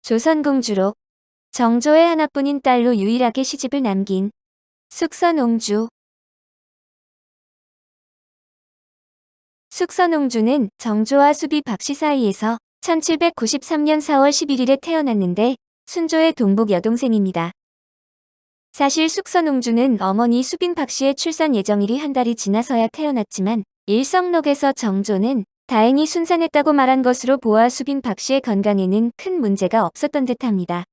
조선공주로 정조의 하나뿐인 딸로 유일하게 시집을 남긴 숙선옹주. 숙선옹주는 정조와 수비 박씨 사이에서 1793년 4월 11일에 태어났는데 순조의 동복 여동생입니다. 사실 숙선옹주는 어머니 수빈 박씨의 출산 예정일이 한 달이 지나서야 태어났지만 일성록에서 정조는 다행히 순산했다고 말한 것으로 보아 수빈 박씨의 건강에는 큰 문제가 없었던 듯합니다.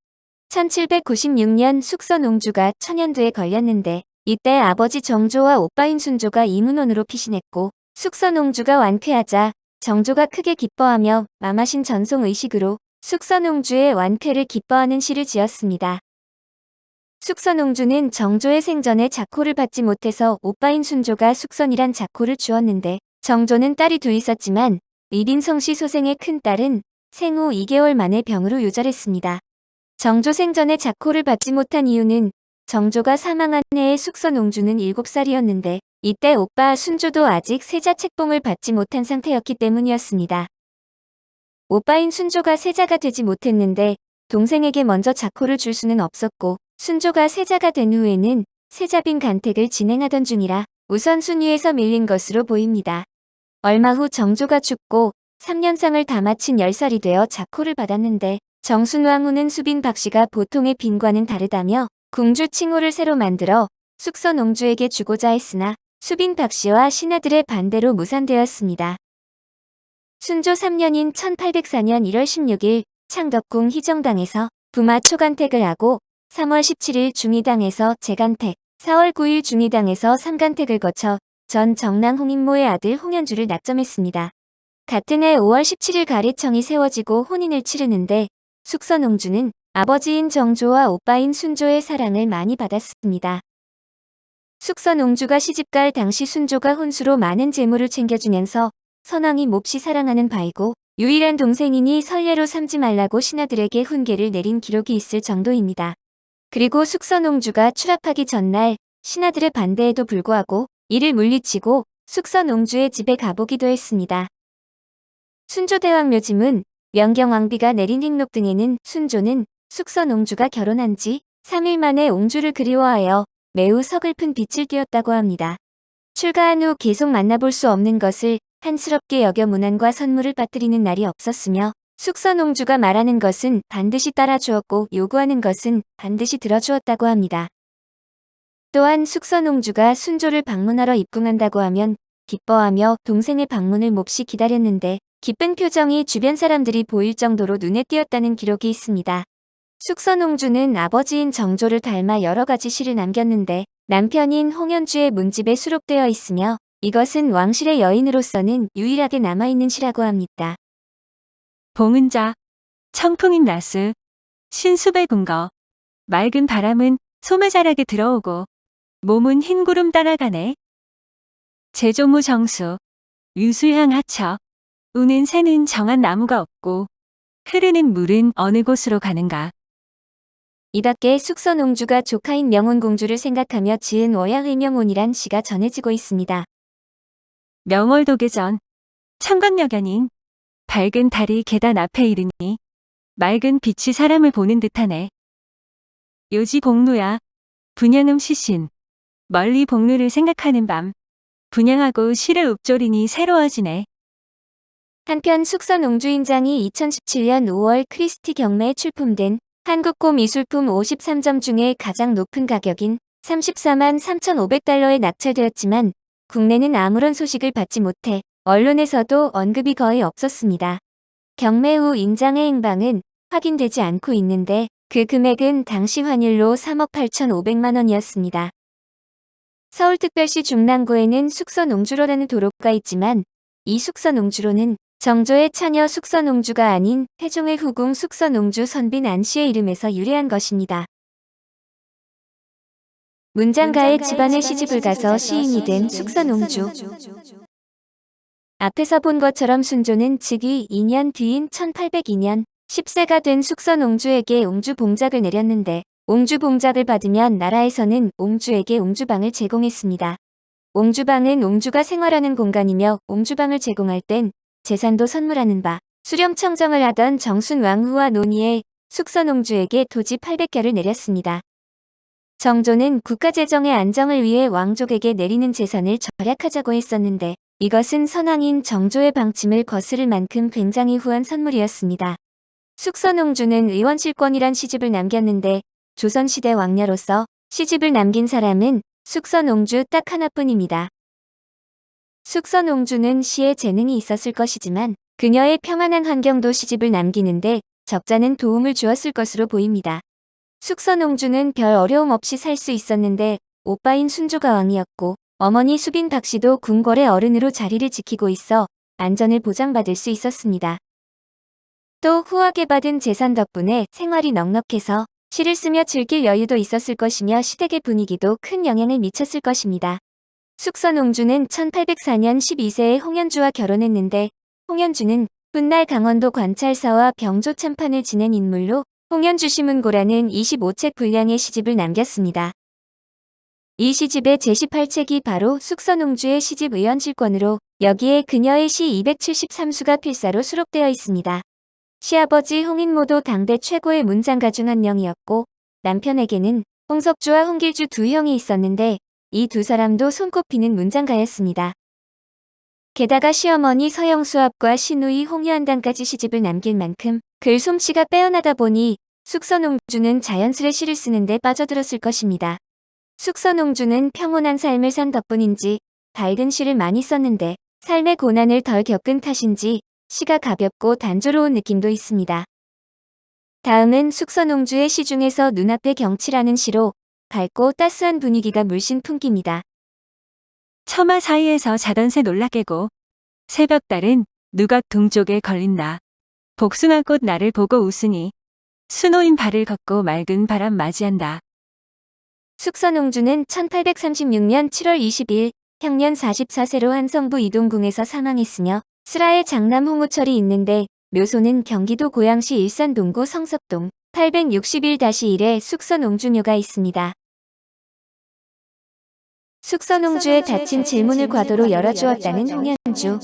1796년 숙선옹주가 천연두에 걸렸는데 이때 아버지 정조와 오빠인 순조가 이문원으로 피신했고 숙선옹주가 완쾌하자 정조가 크게 기뻐하며 마마신 전송의식으로 숙선옹주의 완쾌를 기뻐하는 시를 지었습니다. 숙선옹주는 정조의 생전에 자코를 받지 못해서 오빠인 순조가 숙선이란 자코를 주었는데 정조는 딸이 둘 있었지만 이빈성씨 소생의 큰딸은 생후 2개월 만에 병으로 요절했습니다. 정조 생전에 자코를 받지 못한 이유는 정조가 사망한 해에 숙선옹주는 7살이었는데 이때 오빠 순조도 아직 세자 책봉을 받지 못한 상태였기 때문이었습니다. 오빠인 순조가 세자가 되지 못했는데 동생에게 먼저 자코를 줄 수는 없었고 순조가 세자가 된 후에는 세자빈 간택을 진행하던 중이라 우선 순위에서 밀린 것으로 보입니다. 얼마 후 정조가 죽고 3년상을 다 마친 10살이 되어 자코를 받았는데 정순왕 후는 수빈 박씨가 보통의 빈과는 다르다며 궁주 칭호를 새로 만들어 숙선옹주에게 주고자 했으나 수빈 박씨와 신하들의 반대로 무산되었습니다. 순조 3년인 1804년 1월 16일 창덕궁 희정당에서 부마 초간택을 하고 3월 17일 중의당에서 재간택, 4월 9일 중의당에서 삼간택을 거쳐 전 정랑 홍인모의 아들 홍현주를 낙점했습니다. 같은 해 5월 17일 가리청이 세워지고 혼인을 치르는데 숙선옹주는 아버지인 정조와 오빠인 순조의 사랑을 많이 받았습니다. 숙선옹주가 시집갈 당시 순조가 혼수로 많은 재물을 챙겨주면서 선왕이 몹시 사랑하는 바이고 유일한 동생이니 선례로 삼지 말라고 신하들에게 훈계를 내린 기록이 있을 정도입니다. 그리고 숙선옹주가 추락하기 전날 신하들의 반대에도 불구하고 이를 물리치고 숙선옹주의 집에 가보기도 했습니다. 순조대왕 묘지문, 명경왕비가 내린 행록 등에는 순조는 숙선옹주가 결혼한 지 3일 만에 옹주를 그리워하여 매우 서글픈 빛을 띄었다고 합니다. 출가한 후 계속 만나볼 수 없는 것을 한스럽게 여겨 문안과 선물을 빠뜨리는 날이 없었으며 숙선옹주가 말하는 것은 반드시 따라주었고 요구하는 것은 반드시 들어주었다고 합니다. 또한 숙선옹주가 순조를 방문하러 입궁한다고 하면 기뻐하며 동생의 방문을 몹시 기다렸는데 기쁜 표정이 주변 사람들이 보일 정도로 눈에 띄었다는 기록이 있습니다. 숙선옹주는 아버지인 정조를 닮아 여러 가지 시를 남겼는데 남편인 홍현주의 문집에 수록되어 있으며 이것은 왕실의 여인으로서는 유일하게 남아있는 시라고 합니다. 봉은자, 청풍인 나수, 신수배 궁거, 맑은 바람은 소매자락에 들어오고 몸은 흰 구름 따라가네. 제조무 정수, 유수향 하처, 우는 새는 정한 나무가 없고 흐르는 물은 어느 곳으로 가는가. 이밖에 숙선옹주가 조카인 명혼공주를 생각하며 지은 워야의명혼이란 시가 전해지고 있습니다. 명월도계전, 청광여견인, 밝은 달이 계단 앞에 이르니 맑은 빛이 사람을 보는 듯하네. 요지 복루야, 분양음 시신, 멀리 복루를 생각하는 밤, 분양하고 시를 읊조리니 새로워지네. 한편 숙선옹주인장이 2017년 5월 크리스티 경매에 출품된 한국고 미술품 53점 중에 가장 높은 가격인 34만 3,500달러에 낙찰되었지만 국내는 아무런 소식을 받지 못해 언론에서도 언급이 거의 없었습니다. 경매 후 인장의 행방은 확인되지 않고 있는데 그 금액은 당시 환율로 3억 8,500만 원이었습니다. 서울특별시 중랑구에는 숙선옹주로라는 도로가 있지만 이 숙선옹주로는 정조의 처녀 숙선옹주가 아닌 태종의 후궁 숙선옹주 선빈 안씨의 이름에서 유래한 것입니다. 문장가의 집안에 시집을 가서 시인이 된 숙선옹주. 앞에서 본 것처럼 순조는 즉위 2년 뒤인 1802년 10세가 된 숙선옹주에게 옹주봉작을 내렸는데 옹주봉작을 받으면 나라에서는 옹주에게 옹주방을 제공했습니다. 옹주방은 옹주가 생활하는 공간이며 옹주방을 제공할 땐 재산도 선물하는 바 수렴청정을 하던 정순왕후와 논의해 숙선옹주에게 토지 800개 내렸습니다. 정조는 국가재정의 안정을 위해 왕족에게 내리는 재산을 절약하자고 했었는데 이것은 선왕인 정조의 방침을 거스를 만큼 굉장히 후한 선물이었습니다. 숙선옹주는 의원실권이란 시집을 남겼는데 조선시대 왕녀로서 시집을 남긴 사람은 숙선옹주 딱 하나뿐입니다. 숙선옹주는 시에 재능이 있었을 것이지만 그녀의 평안한 환경도 시집을 남기는데 적잖은 도움을 주었을 것으로 보입니다. 숙선옹주는 별 어려움 없이 살 수 있었는데 오빠인 순조가 왕이었고 어머니 수빈 박씨도 궁궐의 어른으로 자리를 지키고 있어 안전을 보장받을 수 있었습니다. 또 후하게 받은 재산 덕분에 생활이 넉넉해서 시를 쓰며 즐길 여유도 있었을 것이며 시댁의 분위기도 큰 영향을 미쳤을 것입니다. 숙선옹주는 1804년 12세에 홍현주와 결혼했는데 홍현주는 훗날 강원도 관찰사와 병조 참판을 지낸 인물로 홍현주 시문고라는 25책 분량의 시집을 남겼습니다. 이 시집의 제18책이 바로 숙선옹주의 시집 의원실권으로 여기에 그녀의 시 273수가 필사로 수록되어 있습니다. 시아버지 홍인모도 당대 최고의 문장가 중 한 명이었고 남편에게는 홍석주와 홍길주 두 형이 있었는데 이 두 사람도 손꼽히는 문장가였습니다. 게다가 시어머니 서영수합과 시누이 홍유한단까지 시집을 남길 만큼 글 솜씨가 빼어나다 보니 숙선옹주는 자연스레 시를 쓰는데 빠져들었을 것입니다. 숙선옹주는 평온한 삶을 산 덕분인지 밝은 시를 많이 썼는데 삶의 고난을 덜 겪은 탓인지 시가 가볍고 단조로운 느낌도 있습니다. 다음은 숙선옹주의 시 중에서 눈앞의 경치라는 시로 밝고 따스한 분위기가 물씬 풍깁니다. 처마 사이에서 자던 새 놀라 깨고 새벽달은 누각 동쪽에 걸린다. 복숭아꽃 나를 보고 웃으니 수놓인 발을 걷고 맑은 바람 맞이한다. 숙선옹주는 1836년 7월 20일 향년 44세로 한성부 이동궁에서 사망했으며 슬하에 장남 홍우철이 있는데 묘소는 경기도 고양시 일산 동구 성석동 861-1에 숙선옹주묘가 있습니다. 숙선옹주의 닫힌 질문을 과도로 열어주었다는 홍현주.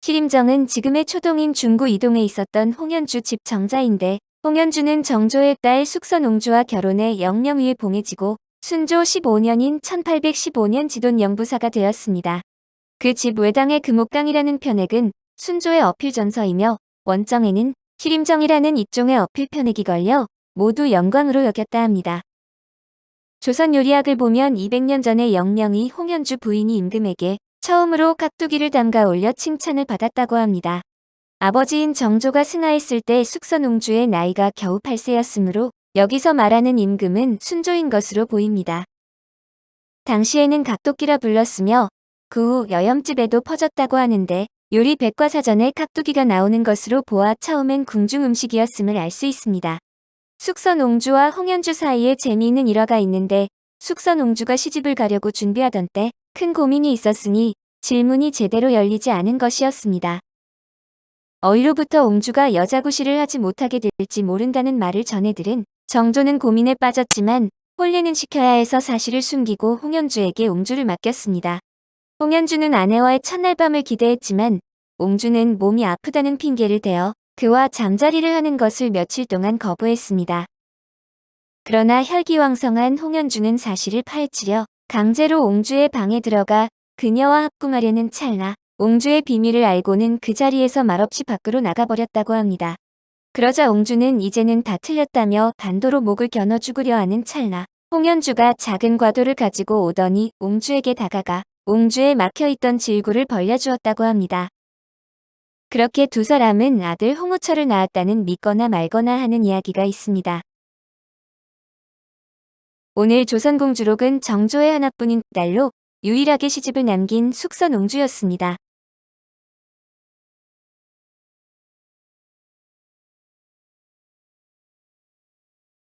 시림정은 지금의 초동인 중구 이동에 있었던 홍현주 집 정자인데 홍현주는 정조의 딸 숙선옹주와 결혼해 영령위에 봉해지고 순조 15년인 1815년 지돈 영부사가 되었습니다. 그 집 외당의 금옥강이라는 편액은 순조의 어필전서이며 원정에는 시림정이라는 입종의 어필 편액이 걸려 모두 영광으로 여겼다 합니다. 조선 요리학을 보면 200년 전에 영령이 홍현주 부인이 임금에게 처음으로 깍두기를 담가 올려 칭찬을 받았다고 합니다. 아버지인 정조가 승하했을 때 숙선옹주의 나이가 겨우 8세였으므로 여기서 말하는 임금은 순조인 것으로 보입니다. 당시에는 깍두기라 불렀으며 그 후 여염집에도 퍼졌다고 하는데 요리 백과사전에 깍두기가 나오는 것으로 보아 처음엔 궁중 음식이었음을 알 수 있습니다. 숙선옹주와 홍현주 사이에 재미있는 일화가 있는데 숙선옹주가 시집을 가려고 준비하던 때 큰 고민이 있었으니 질문이 제대로 열리지 않은 것이었습니다. 어이로부터 옹주가 여자구실을 하지 못하게 될지 모른다는 말을 전해 들은 정조는 고민에 빠졌지만 혼례는 시켜야 해서 사실을 숨기고 홍현주에게 옹주를 맡겼습니다. 홍현주는 아내와의 첫날 밤을 기대했지만 옹주는 몸이 아프다는 핑계를 대어 그와 잠자리를 하는 것을 며칠 동안 거부했습니다. 그러나 혈기왕성한 홍현주는 사실을 파헤치려 강제로 옹주의 방에 들어가 그녀와 합궁하려는 찰나 옹주의 비밀을 알고는 그 자리에서 말없이 밖으로 나가버렸다고 합니다. 그러자 옹주는 이제는 다 틀렸다며 단도로 목을 겨눠 죽으려 하는 찰나 홍현주가 작은 과도를 가지고 오더니 옹주에게 다가가 옹주에 막혀있던 질구를 벌려주었다고 합니다. 그렇게 두 사람은 아들 홍우철을 낳았다는 믿거나 말거나 하는 이야기가 있습니다. 오늘 조선공주록은 정조의 하나뿐인 딸로 유일하게 시집을 남긴 숙선옹주였습니다.